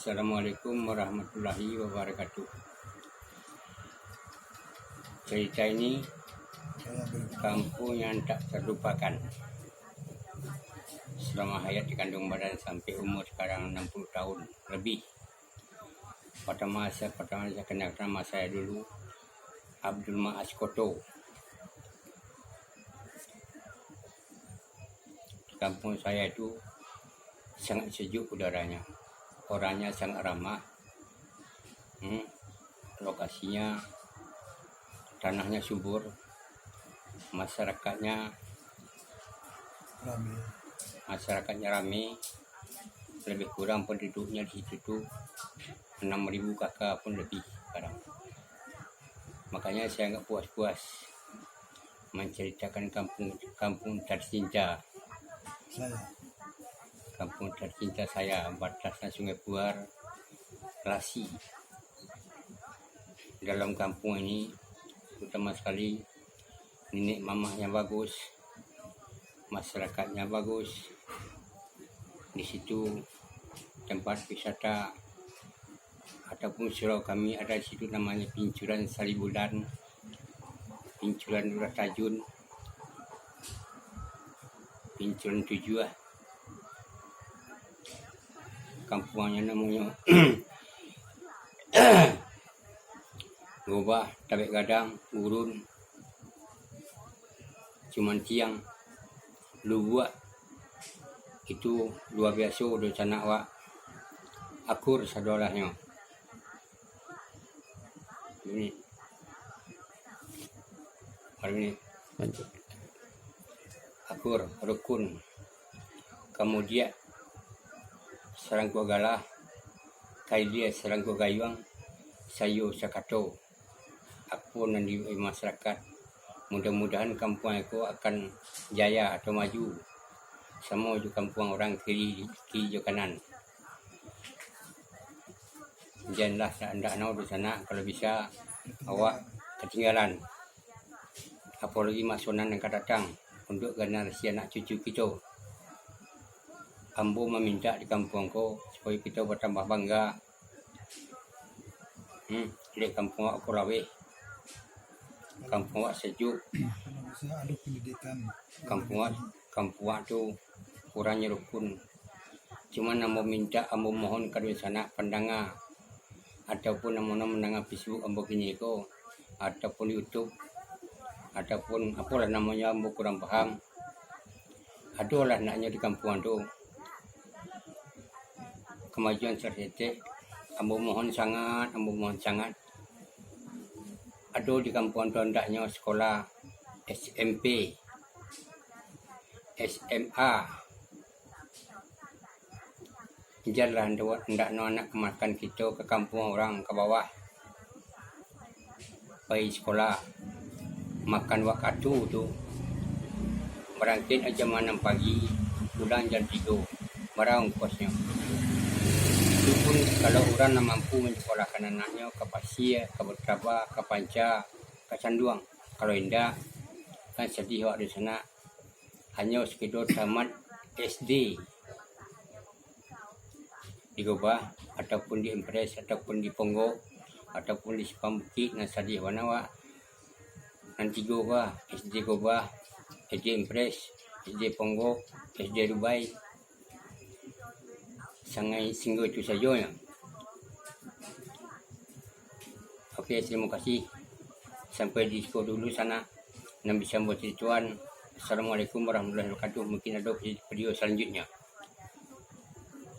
Assalamualaikum warahmatullahi wabarakatuh. Cerita ini kampung yang tak terlupakan. Selama hayat di kandung badan sampai umur sekarang 60 tahun lebih. Pertama saya kenal nama saya dulu Abdul Maas Koto. Kampung saya itu sangat sejuk udaranya. Orangnya sangat ramah, lokasinya, tanahnya subur, masyarakatnya ramai, lebih kurang penduduknya di situ tuh 6.000 kakak pun lebih sekarang. Makanya saya nggak puas-puas menceritakan kampung tercinta saya, batasnya Sungai Puar, Lasi. Dalam kampung ini, utama sekali, nenek mamahnya bagus, masyarakatnya bagus. Di situ tempat wisata ataupun surau kami ada di situ namanya Pincuran Salibulan, Pincuran Lurah Tajun, Pincuran Tujuh. Kampungnya namanya Gobah, Tabek Gadang, Urun, Cuman Tiang, Lubuak. Itu luar biasa do sana wak akur sadolahnya. Ini lanjut. Akur, rukun, kemudian Serangku Galah, Kaidia Serangku Gayuang, Sayu Sakato. Aku dan di masyarakat, mudah-mudahan kampung aku akan jaya atau maju. Semua di kampung orang kiri kanan. Janganlah anda di sana kalau bisa awak ketinggalan. Apalagi masunan yang akan datang untuk generasi anak cucu kita. Ambo meminta di kampungku supaya kita bertambah bangga. Di kampung aku rawe, kampung sejuk, kampung tu kurangnya rukun. Cuma ambo minta, ambo mohon kedua sana pendengar ataupun ambo mendengar Facebook ambo kini ko ataupun YouTube ataupun apalah namanya ambo kurang paham. Adalah naknya di kampung tu. Kemajuan terdetek, ambo mohon sangat. Ada di kampung tu hendaknya sekolah SMP, SMA. Janganlah hendak anak kemakan kita ke kampung orang ke bawah. Pergi sekolah, makan waktu tu. Berangkat aja jam 6 pagi, pulang jam 3. Berapa ongkosnya? Itu pun kalau orang mampu menyekolahkan anaknya ke Pasir, ke Bertaba, ke Panca, ke Canduang. Kalau tidak, kan sedih awak di sana. Hanya sekedar tamat SD di Gobah, ataupun di Impres, ataupun di Ponggok, ataupun di Simpang Bukit. Nah sedih mana awak? Nanti Gobah, SD Gobah, SD Impres, SD Ponggok, SD Dubai. Sangat singgah itu saja ya. Okey, terima kasih. Sampai di sekolah dulu sana. Dan bisa buat tuan. Assalamualaikum warahmatullahi wabarakatuh. Mungkin ada video selanjutnya.